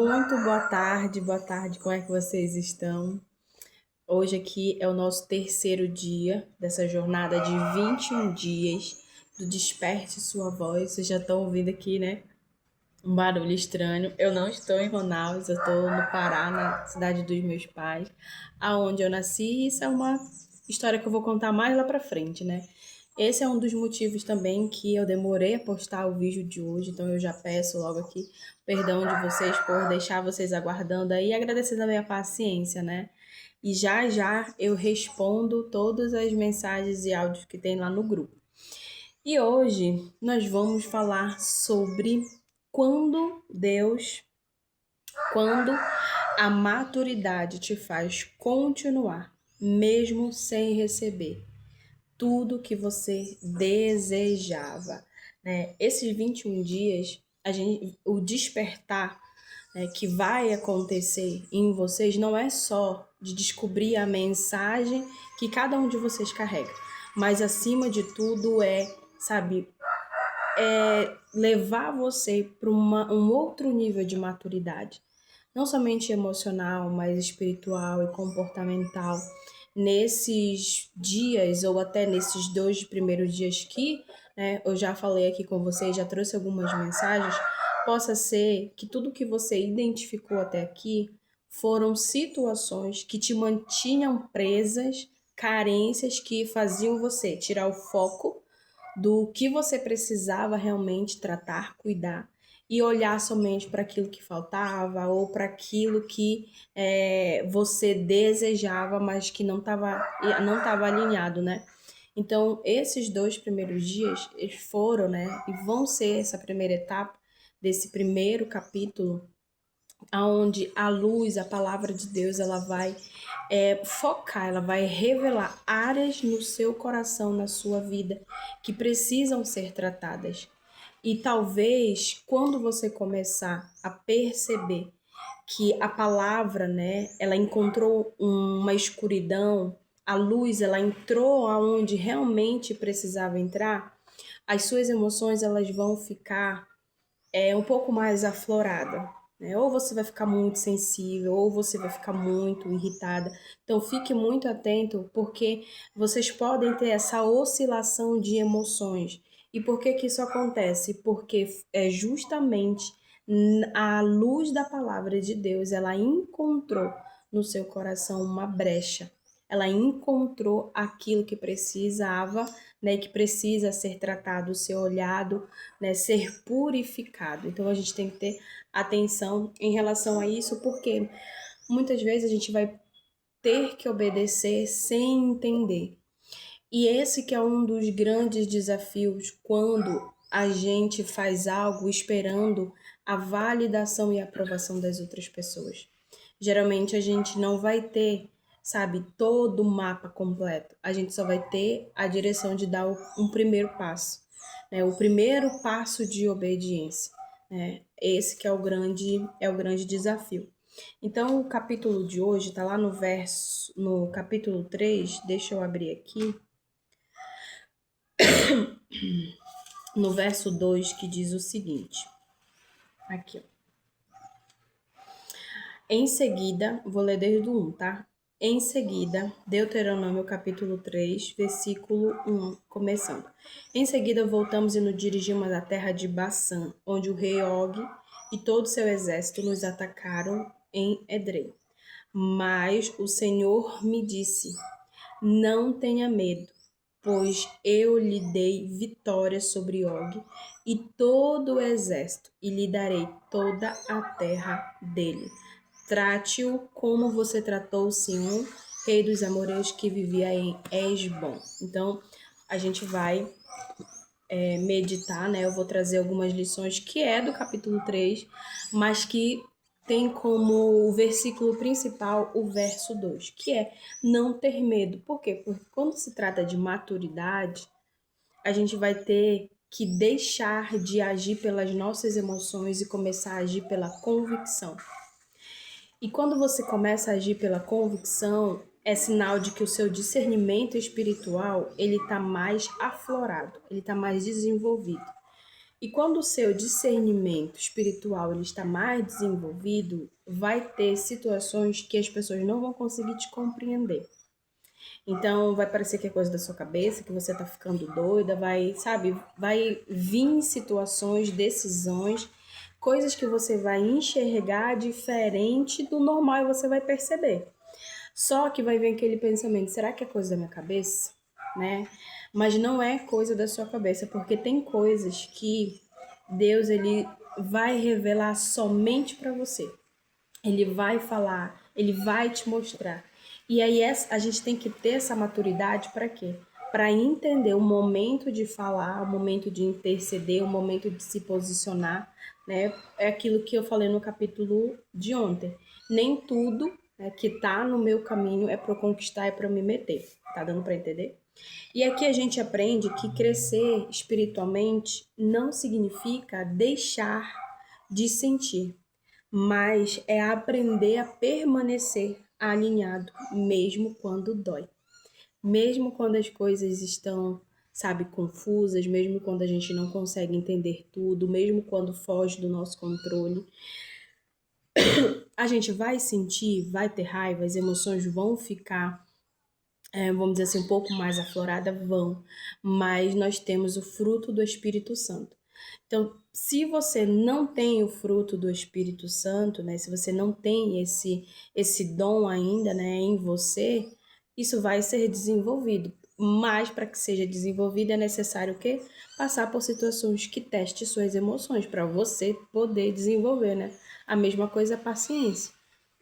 Muito boa tarde, como é que vocês estão? Hoje aqui é o nosso terceiro dia dessa jornada de 21 dias do Desperte Sua Voz. Vocês já estão ouvindo aqui, né? Um barulho estranho. Eu não estou em Manaus, eu estou no Pará, na cidade dos meus pais, aonde eu nasci. Isso é uma história que eu vou contar mais lá pra frente, né? Esse é um dos motivos também que eu demorei a postar o vídeo de hoje, então eu já peço logo aqui perdão de vocês por deixar vocês aguardando aí, agradecendo a minha paciência, né? E já já eu respondo todas as mensagens e áudios que tem lá no grupo. E hoje nós vamos falar sobre quando Deus, quando a maturidade te faz continuar, mesmo sem receber tudo que você desejava, né? Esses 21 dias, o despertar, né, que vai acontecer em vocês não é só de descobrir a mensagem que cada um de vocês carrega, mas acima de tudo sabe, levar você para um outro nível de maturidade, não somente emocional, mas espiritual e comportamental. Nesses dias, ou até nesses 2 primeiros dias que, né, eu já falei aqui com vocês, já trouxe algumas mensagens, possa ser que tudo que você identificou até aqui foram situações que te mantinham presas, carências que faziam você tirar o foco do que você precisava realmente tratar, cuidar e olhar somente para aquilo que faltava ou para aquilo que você desejava, mas que não tava alinhado, né? Então, esses 2 primeiros dias eles foram, né, e vão ser essa primeira etapa desse primeiro capítulo, aonde a luz, a palavra de Deus, ela vai focar, ela vai revelar áreas no seu coração, na sua vida, que precisam ser tratadas. E talvez quando você começar a perceber que a palavra, né, ela encontrou uma escuridão, a luz, ela entrou aonde realmente precisava entrar, as suas emoções, elas vão ficar um pouco mais aflorada, né? Ou você vai ficar muito sensível, ou você vai ficar muito irritada. Então fique muito atento, porque vocês podem ter essa oscilação de emoções. E por que que isso acontece? Porque é justamente a luz da palavra de Deus, ela encontrou no seu coração uma brecha. Ela encontrou aquilo que precisava, né, que precisa ser tratado, ser olhado, né, ser purificado. Então a gente tem que ter atenção em relação a isso, porque muitas vezes a gente vai ter que obedecer sem entender. E esse que é um dos grandes desafios quando a gente faz algo esperando a validação e a aprovação das outras pessoas. Geralmente a gente não vai ter, sabe, todo o mapa completo. A gente só vai ter a direção de dar um primeiro passo, né? O primeiro passo de obediência, né? Esse que é o grande desafio. Então, o capítulo de hoje está lá no capítulo 3. Deixa eu abrir aqui, no verso 2, que diz o seguinte, aqui, ó. Em seguida, vou ler desde o 1, tá? Em seguida, Deuteronômio capítulo 3, versículo 1, começando. Em seguida, voltamos e nos dirigimos à terra de Bassã, onde o rei Og e todo o seu exército nos atacaram em Edrei. Mas o Senhor me disse: não tenha medo, pois eu lhe dei vitória sobre Og e todo o exército, e lhe darei toda a terra dele. Trate-o como você tratou Sihon, rei dos amorreus que vivia em Hesbom. Então, a gente vai meditar, né? Eu vou trazer algumas lições que é do capítulo 3, mas que tem como o versículo principal o verso 2, que é não ter medo. Por quê? Porque quando se trata de maturidade, a gente vai ter que deixar de agir pelas nossas emoções e começar a agir pela convicção. E quando você começa a agir pela convicção, é sinal de que o seu discernimento espiritual, ele está mais aflorado, ele está mais desenvolvido. E quando o seu discernimento espiritual ele está mais desenvolvido, vai ter situações que as pessoas não vão conseguir te compreender. Então, vai parecer que é coisa da sua cabeça, que você tá ficando doida, vai, sabe, vai vir situações, decisões, coisas que você vai enxergar diferente do normal e você vai perceber. Só que vai vir aquele pensamento, será que é coisa da minha cabeça? Né? Mas não é coisa da sua cabeça, porque tem coisas que Deus ele vai revelar somente para você. Ele vai falar, ele vai te mostrar. E aí a gente tem que ter essa maturidade para quê? Para entender o momento de falar, o momento de interceder, o momento de se posicionar, né? É aquilo que eu falei no capítulo de ontem. Nem tudo, né, que tá no meu caminho é para eu conquistar, é para eu me meter. Tá dando para entender? E aqui a gente aprende que crescer espiritualmente não significa deixar de sentir, mas é aprender a permanecer alinhado, mesmo quando dói. Mesmo quando as coisas estão, sabe, confusas, mesmo quando a gente não consegue entender tudo, mesmo quando foge do nosso controle, a gente vai sentir, vai ter raiva, as emoções vão ficar, vamos dizer assim, um pouco mais afloradas, vão, mas nós temos o fruto do Espírito Santo. Então, se você não tem o fruto do Espírito Santo, né, se você não tem esse dom ainda, né, em você, isso vai ser desenvolvido. Mas para que seja desenvolvido é necessário o quê? Passar por situações que testem suas emoções para você poder desenvolver, né? A mesma coisa a paciência.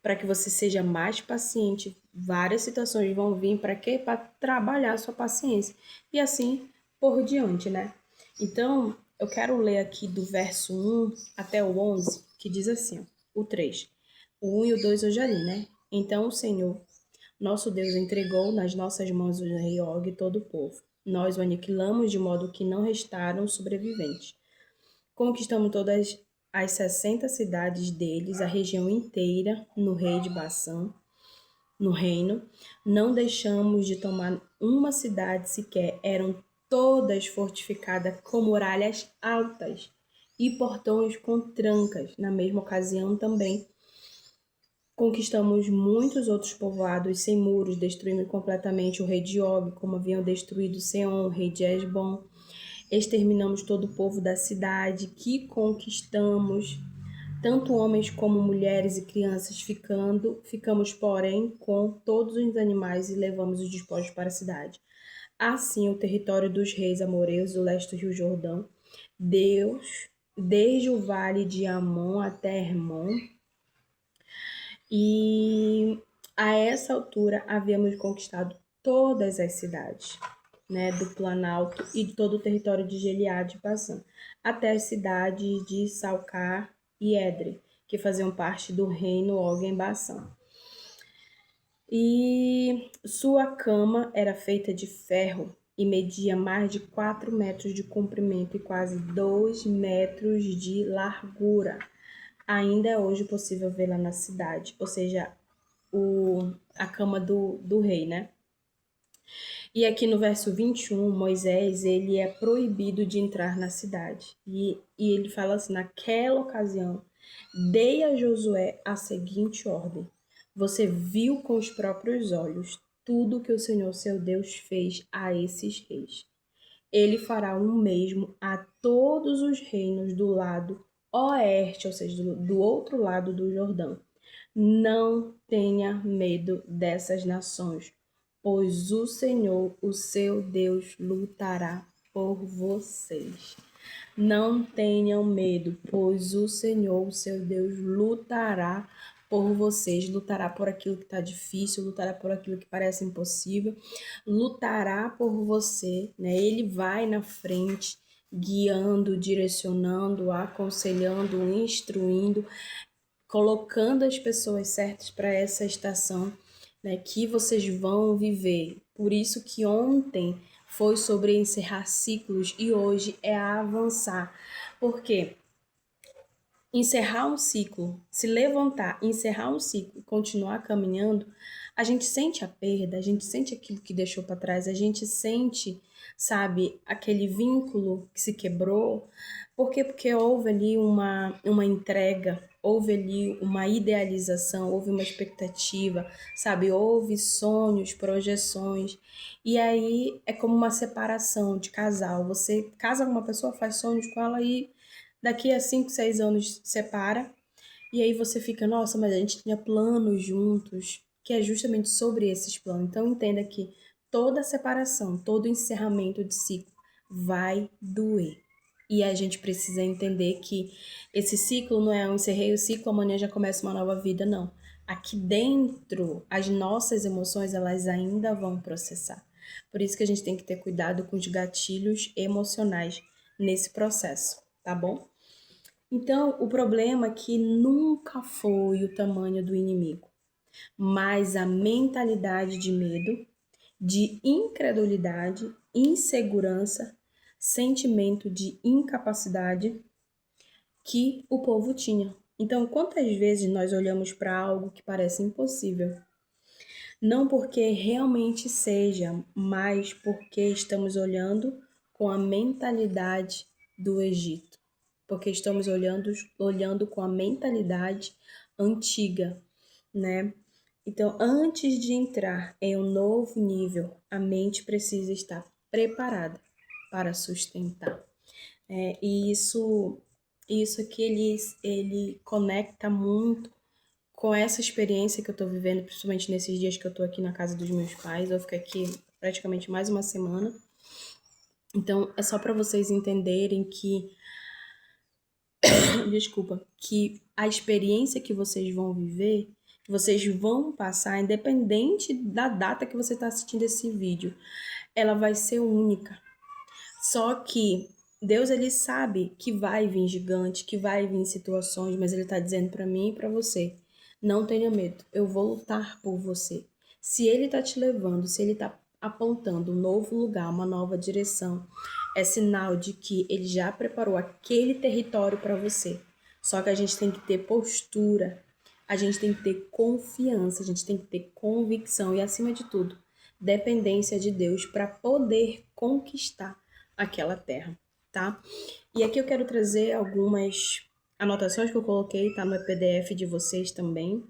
Para que você seja mais paciente, várias situações vão vir para quê? Para trabalhar a sua paciência. E assim por diante, né? Então, eu quero ler aqui do verso 1 até o 11, que diz assim, ó, o 3. O 1 e o 2 eu já li, né? Então o Senhor, nosso Deus, entregou nas nossas mãos o rei Og e todo o povo. Nós o aniquilamos de modo que não restaram sobreviventes. Conquistamos todas as 60 cidades deles, a região inteira, no rei de Baçã, no reino. Não deixamos de tomar uma cidade sequer, eram todas fortificadas com muralhas altas e portões com trancas. Na mesma ocasião também conquistamos muitos outros povoados sem muros, destruindo completamente o rei de Og, como haviam destruído Seom, rei de Esbom. Exterminamos todo o povo da cidade que conquistamos, tanto homens como mulheres e crianças, ficamos, porém, com todos os animais e levamos os despojos para a cidade. Assim, o território dos reis amoreus do leste do Rio Jordão, Deus, desde o vale de Amon até Hermon, e a essa altura havíamos conquistado todas as cidades, né, do Planalto e de todo o território de Gileade passando, até as cidades de Salcar e Edre, que faziam parte do reino Og em Baçã. E sua cama era feita de ferro e media mais de 4 metros de comprimento e quase 2 metros de largura. Ainda é hoje possível vê-la na cidade, ou seja, a cama do rei, né? E aqui no verso 21, Moisés, ele é proibido de entrar na cidade. E ele fala assim, naquela ocasião, dei a Josué a seguinte ordem. Você viu com os próprios olhos tudo que o Senhor seu Deus fez a esses reis. Ele fará o mesmo a todos os reinos do lado oeste, ou seja, do outro lado do Jordão. Não tenha medo dessas nações, pois o Senhor, o seu Deus, lutará por vocês. Não tenham medo, pois o Senhor, o seu Deus, lutará por vocês, lutará por aquilo que está difícil, lutará por aquilo que parece impossível, lutará por você, né? Ele vai na frente, guiando, direcionando, aconselhando, instruindo, colocando as pessoas certas para essa estação, né, que vocês vão viver. Por isso que ontem foi sobre encerrar ciclos e hoje é avançar. Porque encerrar um ciclo, se levantar, encerrar um ciclo e continuar caminhando, a gente sente a perda, a gente sente aquilo que deixou para trás, a gente sente, sabe, aquele vínculo que se quebrou, Por quê? Porque houve ali uma entrega, houve ali uma idealização, houve uma expectativa, sabe? Houve sonhos, projeções. E aí é como uma separação de casal. Você casa com uma pessoa, faz sonhos com ela e daqui a 5, 6 anos separa. E aí você fica, nossa, mas a gente tinha planos juntos, que é justamente sobre esses planos. Então entenda que toda separação, todo encerramento de ciclo vai doer. E a gente precisa entender que esse ciclo não é um encerrei o ciclo, amanhã já começa uma nova vida, não. Aqui dentro, as nossas emoções, elas ainda vão processar. Por isso que a gente tem que ter cuidado com os gatilhos emocionais nesse processo, tá bom? Então, o problema é que nunca foi o tamanho do inimigo, mas a mentalidade de medo, de incredulidade, insegurança, sentimento de incapacidade que o povo tinha. Então, quantas vezes nós olhamos para algo que parece impossível? Não porque realmente seja, mas porque estamos olhando com a mentalidade do Egito. Porque estamos olhando com a mentalidade antiga, né? Então, antes de entrar em um novo nível, a mente precisa estar preparada para sustentar. E isso aqui ele conecta muito com essa experiência que eu tô vivendo, principalmente nesses dias que eu tô aqui na casa dos meus pais. Eu fico aqui praticamente mais uma semana. Então, é só para vocês entenderem que, desculpa, que a experiência que vocês vão viver, que vocês vão passar, independente da data que você está assistindo esse vídeo, ela vai ser única. Só que Deus, ele sabe que vai vir gigante, que vai vir situações, mas ele tá dizendo para mim e para você, não tenha medo, eu vou lutar por você. Se ele tá te levando, se ele tá apontando um novo lugar, uma nova direção, é sinal de que ele já preparou aquele território para você. Só que a gente tem que ter postura, a gente tem que ter confiança, a gente tem que ter convicção e, acima de tudo, dependência de Deus para poder conquistar aquela terra, tá? E aqui eu quero trazer algumas anotações que eu coloquei, tá no PDF de vocês também.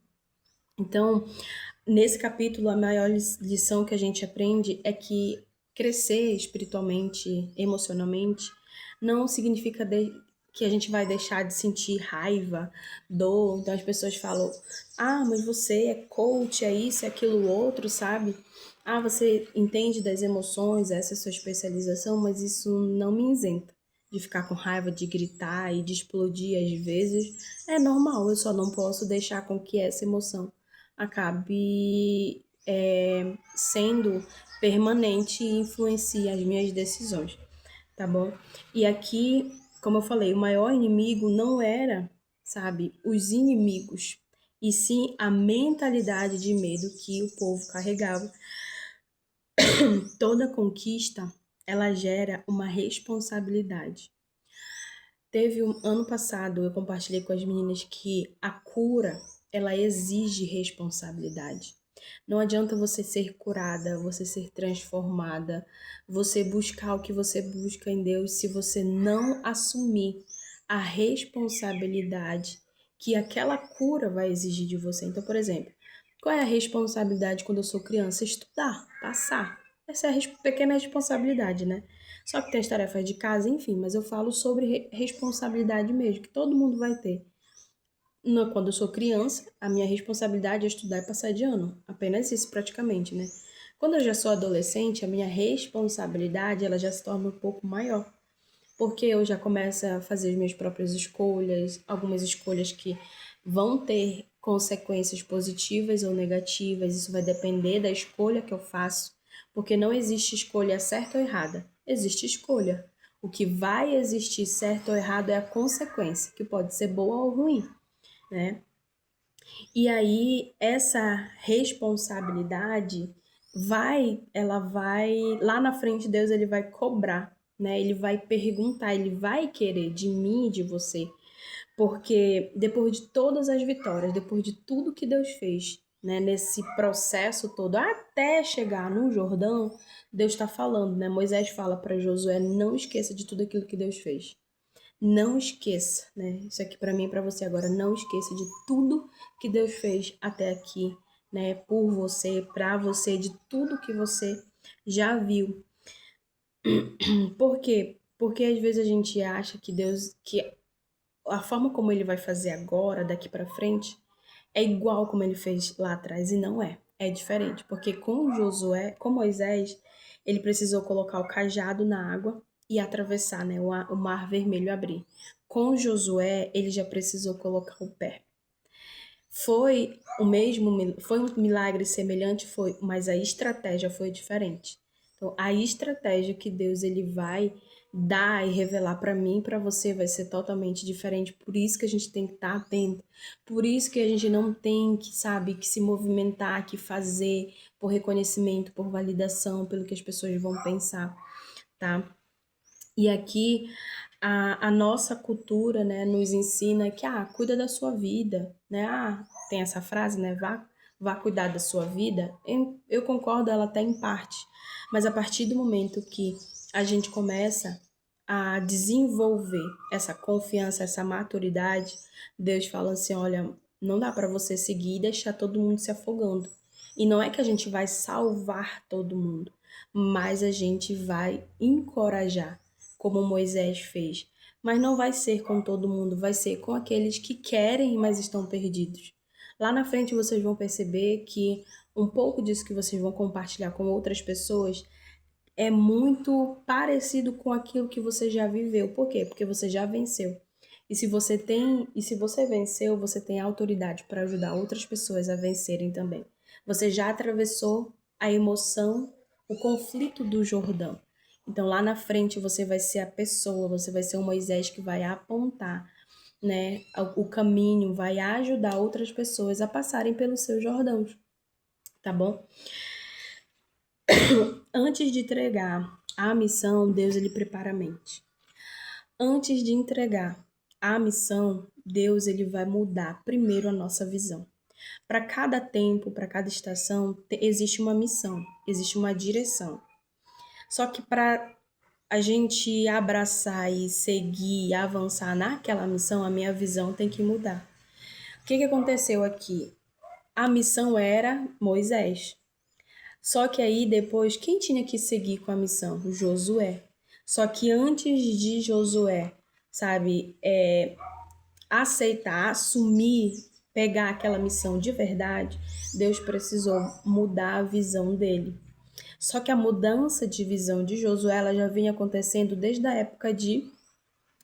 Então, nesse capítulo, a maior lição que a gente aprende é que crescer espiritualmente, emocionalmente, não significa que a gente vai deixar de sentir raiva, dor. Então as pessoas falam: ah, mas você é coach, é isso, é aquilo outro, sabe? Ah, você entende das emoções, essa é a sua especialização, mas isso não me isenta de ficar com raiva, de gritar e de explodir às vezes. É normal, eu só não posso deixar com que essa emoção acabe sendo permanente e influencie as minhas decisões, tá bom? E aqui, como eu falei, o maior inimigo não era, sabe, os inimigos, e sim a mentalidade de medo que o povo carregava. Toda conquista, ela gera uma responsabilidade. Teve um ano passado, eu compartilhei com as meninas que a cura, ela exige responsabilidade. Não adianta você ser curada, você ser transformada, você buscar o que você busca em Deus se você não assumir a responsabilidade que aquela cura vai exigir de você. Então, por exemplo, qual é a responsabilidade quando eu sou criança? Estudar, passar. Essa é a pequena responsabilidade, né? Só que tem as tarefas de casa, enfim, mas eu falo sobre responsabilidade mesmo, que todo mundo vai ter. Quando eu sou criança, a minha responsabilidade é estudar e passar de ano. Apenas isso, praticamente, né? Quando eu já sou adolescente, a minha responsabilidade, ela já se torna um pouco maior. Porque eu já começo a fazer as minhas próprias escolhas, algumas escolhas que vão ter consequências positivas ou negativas, isso vai depender da escolha que eu faço, porque não existe escolha certa ou errada, existe escolha. O que vai existir certo ou errado é a consequência, que pode ser boa ou ruim, né? E aí essa responsabilidade ela vai lá na frente Deus ele vai cobrar, né? Ele vai perguntar, ele vai querer de mim e de você, porque depois de todas as vitórias, depois de tudo que Deus fez, né, nesse processo todo até chegar no Jordão, Deus está falando, né? Moisés fala para Josué: não esqueça de tudo aquilo que Deus fez. Não esqueça, né? Isso aqui para mim e para você agora. Não esqueça de tudo que Deus fez até aqui, né? Por você, para você, de tudo que você já viu. Por quê? Porque às vezes a gente acha que Deus, que a forma como ele vai fazer agora, daqui para frente, é igual como ele fez lá atrás e não é. É diferente, porque com Josué, com Moisés, ele precisou colocar o cajado na água e atravessar, né, o mar vermelho abrir. Com Josué, ele já precisou colocar o pé. Foi o mesmo, foi um milagre semelhante, foi, mas a estratégia foi diferente. Então, a estratégia que Deus ele vai dar e revelar para mim e para você vai ser totalmente diferente. Por isso que a gente tem que estar atento. Por isso que a gente não tem que, sabe, que se movimentar, que fazer por reconhecimento, por validação, pelo que as pessoas vão pensar, tá? E aqui a nossa cultura, né, nos ensina que, cuida da sua vida, né? Tem essa frase, né? Vá cuidar da sua vida. Eu concordo, ela até em parte. Mas a partir do momento que a gente começa a desenvolver essa confiança, essa maturidade, Deus fala assim, olha, não dá para você seguir e deixar todo mundo se afogando. E não é que a gente vai salvar todo mundo, mas a gente vai encorajar como Moisés fez. Mas não vai ser com todo mundo, vai ser com aqueles que querem, mas estão perdidos. Lá na frente vocês vão perceber que um pouco disso que vocês vão compartilhar com outras pessoas é muito parecido com aquilo que você já viveu. Por quê? Porque você já venceu. E se você venceu, você tem autoridade para ajudar outras pessoas a vencerem também. Você já atravessou a emoção, o conflito do Jordão. Então lá na frente você vai ser a pessoa, você vai ser o Moisés que vai apontar, né, o caminho, vai ajudar outras pessoas a passarem pelos seus Jordãos, tá bom? Antes de entregar a missão, Deus ele prepara a mente. Antes de entregar a missão, Deus ele vai mudar primeiro a nossa visão. Para cada tempo, para cada estação, existe uma missão, existe uma direção. Só que para a gente abraçar e seguir, avançar naquela missão, a minha visão tem que mudar. O que aconteceu aqui? A missão era Moisés. Só que aí depois, quem tinha que seguir com a missão? Josué. Só que antes de Josué, sabe, aceitar, assumir, pegar aquela missão de verdade, Deus precisou mudar a visão dele. Só que a mudança de visão de Josué, ela já vinha acontecendo desde a época de,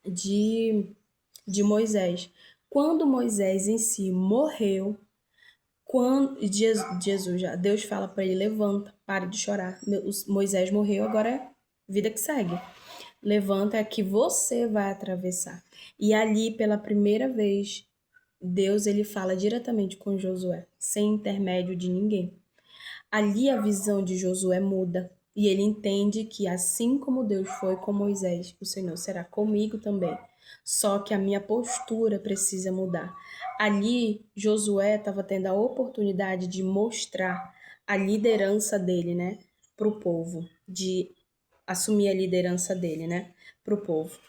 de Moisés. Quando Moisés em si morreu, quando Jesus já, Deus fala para ele, levanta, pare de chorar. Moisés morreu, agora é vida que segue. Levanta que você vai atravessar. E ali, pela primeira vez, Deus ele fala diretamente com Josué, sem intermédio de ninguém. Ali a visão de Josué muda e ele entende que assim como Deus foi com Moisés, o Senhor será comigo também. Só que a minha postura precisa mudar. Ali Josué estava tendo a oportunidade de mostrar a liderança dele, né, para o povo, de assumir a liderança dele, né, para o povo.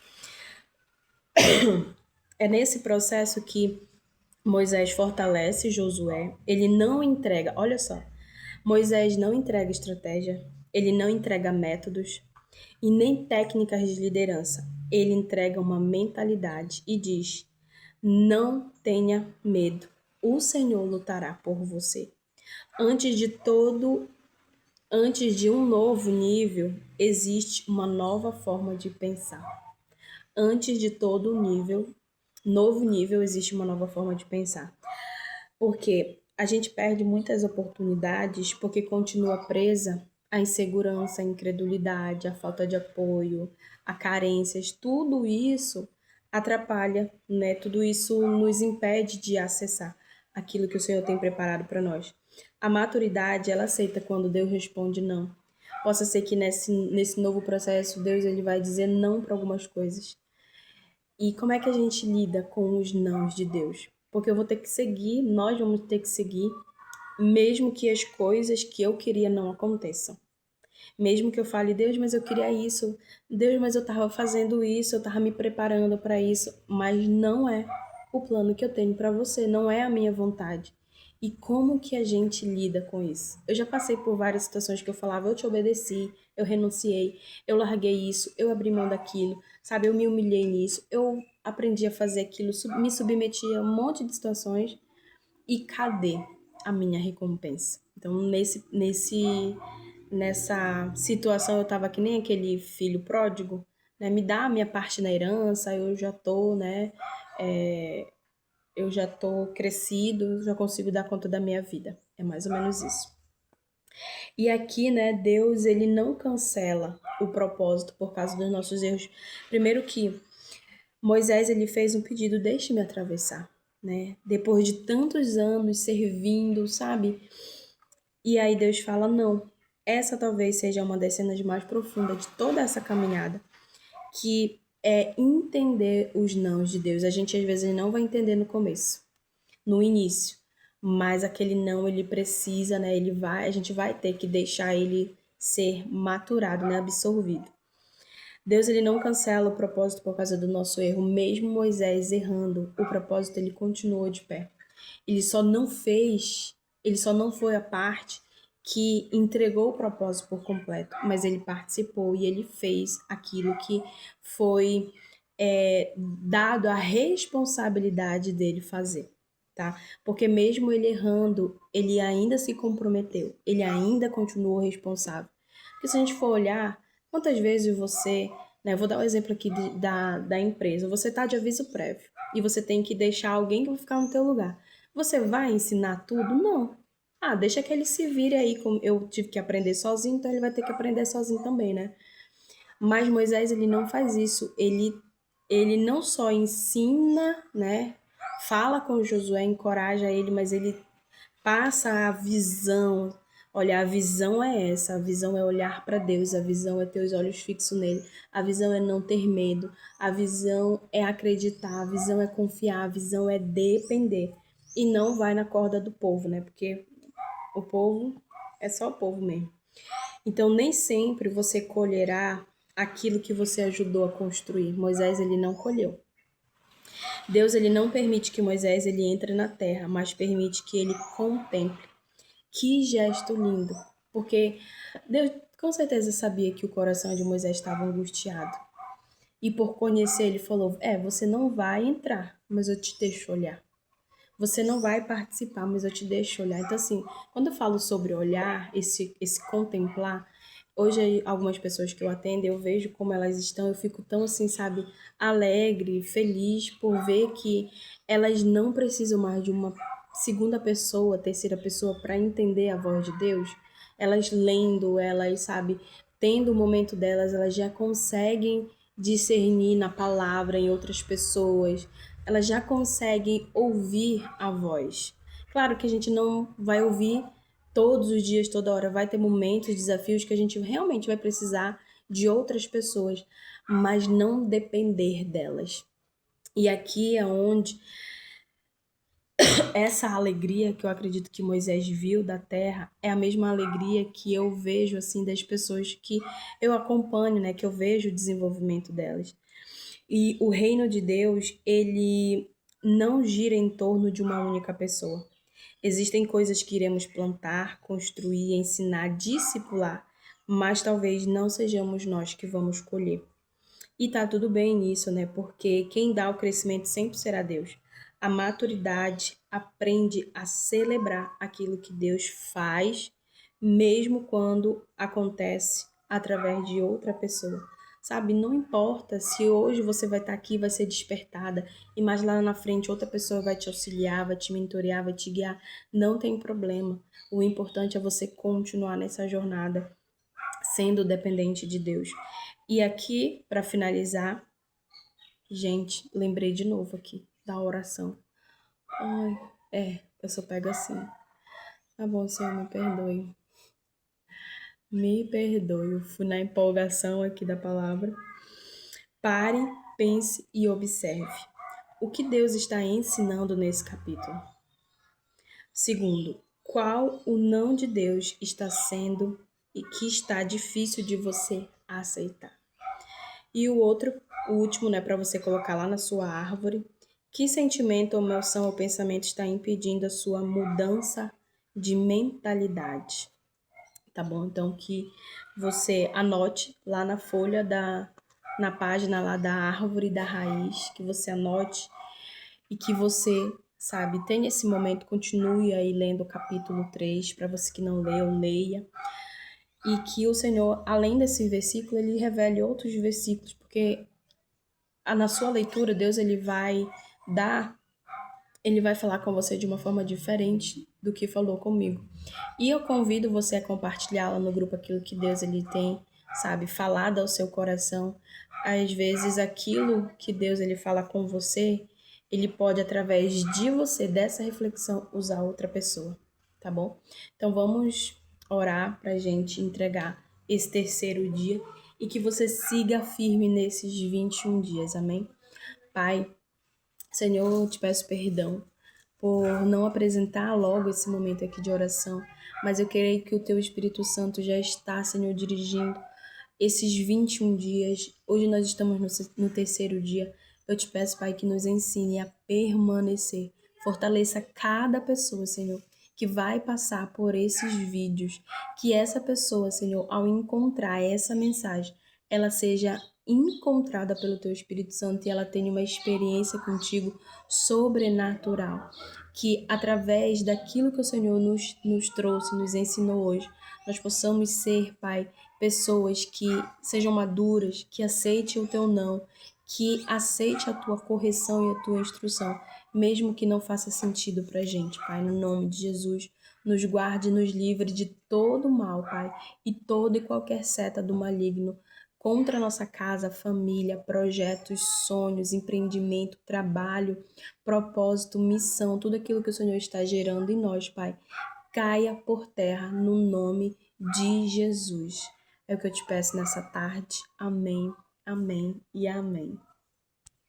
É nesse processo que Moisés fortalece Josué. Ele não entrega, olha só, Moisés não entrega estratégia, ele não entrega métodos e nem técnicas de liderança. Ele entrega uma mentalidade e diz: não tenha medo, o Senhor lutará por você. Antes de todo, antes de um novo nível, existe uma nova forma de pensar. Antes de todo novo nível, existe uma nova forma de pensar. Porque a gente perde muitas oportunidades porque continua presa à insegurança, à incredulidade, à falta de apoio, a carências, tudo isso atrapalha, né? Tudo isso nos impede de acessar aquilo que o Senhor tem preparado para nós. A maturidade, ela aceita quando Deus responde não. Possa ser que nesse novo processo, Deus ele vai dizer não para algumas coisas. E como é que a gente lida com os nãos de Deus? Porque eu vou ter que seguir, nós vamos ter que seguir, mesmo que as coisas que eu queria não aconteçam. Mesmo que eu fale, Deus, mas eu queria isso, Deus, mas eu estava fazendo isso, eu estava me preparando para isso, mas não é o plano que eu tenho para você, não é a minha vontade. E como que a gente lida com isso? Eu já passei por várias situações que eu falava, eu te obedeci, eu renunciei, eu larguei isso, eu abri mão daquilo, sabe? Eu me humilhei nisso, eu aprendi a fazer aquilo, me submeti a um monte de situações e cadê a minha recompensa? Então, nessa situação, eu tava que nem aquele filho pródigo, né? Me dá a minha parte na herança, eu já tô, né? é, eu já tô crescido, já consigo dar conta da minha vida. É mais ou menos isso. E aqui, né, Deus, ele não cancela o propósito por causa dos nossos erros. Primeiro que Moisés, ele fez um pedido, deixe-me atravessar, né? Depois de tantos anos servindo, sabe? E aí Deus fala, não. Essa talvez seja uma das cenas mais profundas de toda essa caminhada, que é entender os nãos de Deus. A gente às vezes não vai entender no começo, no início, mas aquele não ele precisa, né? A gente vai ter que deixar ele ser maturado, né? Absorvido. Deus ele não cancela o propósito por causa do nosso erro, mesmo Moisés errando, o propósito ele continuou de pé. Ele só não fez, ele só não foi a parte que entregou o propósito por completo, mas ele participou e ele fez aquilo que foi dado a responsabilidade dele fazer, tá? Porque mesmo ele errando, ele ainda se comprometeu, ele ainda continuou responsável. Porque se a gente for olhar, quantas vezes você, né, vou dar um exemplo aqui da empresa, você tá de aviso prévio e você tem que deixar alguém que vai ficar no teu lugar. Você vai ensinar tudo? Não. Ah, deixa que ele se vire aí, como eu tive que aprender sozinho, então ele vai ter que aprender sozinho também, né? Mas Moisés, ele não faz isso. Ele não só ensina, né? Fala com Josué, encoraja ele, mas ele passa a visão. Olha, a visão é essa, a visão é olhar para Deus, a visão é ter os olhos fixos nele, a visão é não ter medo, a visão é acreditar, a visão é confiar, a visão é depender. E não vai na corda do povo, né? Porque o povo é só o povo mesmo. Então, nem sempre você colherá aquilo que você ajudou a construir. Moisés, ele não colheu. Deus, ele não permite que Moisés ele entre na terra, mas permite que ele contemple. Que gesto lindo! Porque Deus com certeza sabia que o coração de Moisés estava angustiado. E por conhecer, ele falou: você não vai entrar, mas eu te deixo olhar. Você não vai participar, mas eu te deixo olhar. Então, assim, quando eu falo sobre olhar, esse contemplar, hoje algumas pessoas que eu atendo, eu vejo como elas estão, eu fico tão assim, sabe, alegre, feliz por ver que elas não precisam mais de uma segunda pessoa, terceira pessoa para entender a voz de Deus. Elas lendo, elas, sabe, tendo o momento delas, elas já conseguem discernir na palavra em outras pessoas, elas já conseguem ouvir a voz. Claro que a gente não vai ouvir todos os dias, toda hora, vai ter momentos, desafios que a gente realmente vai precisar de outras pessoas, mas não depender delas. E aqui é onde essa alegria que eu acredito que Moisés viu da terra é a mesma alegria que eu vejo assim das pessoas que eu acompanho, né, que eu vejo o desenvolvimento delas. E o reino de Deus, ele não gira em torno de uma única pessoa. Existem coisas que iremos plantar, construir, ensinar, discipular, mas talvez não sejamos nós que vamos colher. E tá tudo bem nisso, né? Porque quem dá o crescimento sempre será Deus. A maturidade aprende a celebrar aquilo que Deus faz, mesmo quando acontece através de outra pessoa. Sabe, não importa se hoje você vai estar aqui, vai ser despertada, e mais lá na frente outra pessoa vai te auxiliar, vai te mentorear, vai te guiar. Não tem problema. O importante é você continuar nessa jornada sendo dependente de Deus. E aqui, para finalizar, gente, lembrei de novo aqui da oração. Ai, eu só pego assim. Tá bom, Senhor, me perdoe. Me perdoe. Eu fui na empolgação aqui da palavra. Pare, pense e observe. O que Deus está ensinando nesse capítulo? Segundo, qual o não de Deus está sendo e que está difícil de você aceitar. E o último, né, para você colocar lá na sua árvore, que sentimento, emoção ou pensamento está impedindo a sua mudança de mentalidade? Tá bom? Então que você anote lá na folha na página lá da árvore da raiz, que você anote e que você, sabe, tenha esse momento, continue aí lendo o capítulo 3 para você que não leu, leia. E que o Senhor, além desse versículo, ele revele outros versículos, porque na sua leitura, Deus ele vai falar com você de uma forma diferente do que falou comigo. E eu convido você a compartilhar lá no grupo aquilo que Deus ele tem, sabe, falado ao seu coração. Às vezes aquilo que Deus ele fala com você, ele pode através de você dessa reflexão usar outra pessoa, tá bom? Então vamos orar pra gente entregar esse terceiro dia e que você siga firme nesses 21 dias, amém? Pai, Senhor, eu te peço perdão por não apresentar logo esse momento aqui de oração, mas eu creio que o Teu Espírito Santo já está, Senhor, dirigindo esses 21 dias. Hoje nós estamos no terceiro dia. Eu te peço, Pai, que nos ensine a permanecer. Fortaleça cada pessoa, Senhor, que vai passar por esses vídeos. Que essa pessoa, Senhor, ao encontrar essa mensagem, ela seja encontrada pelo Teu Espírito Santo e ela tenha uma experiência contigo sobrenatural. Que através daquilo que o Senhor nos trouxe, nos ensinou hoje, nós possamos ser, Pai, pessoas que sejam maduras, que aceitem o teu não, que aceite a tua correção e a tua instrução, mesmo que não faça sentido pra gente, Pai, no nome de Jesus. Nos guarde e nos livre de todo mal, Pai, e toda e qualquer seta do maligno contra a nossa casa, família, projetos, sonhos, empreendimento, trabalho, propósito, missão, tudo aquilo que o Senhor está gerando em nós, Pai, caia por terra no nome de Jesus. É o que eu te peço nessa tarde. Amém, amém e amém.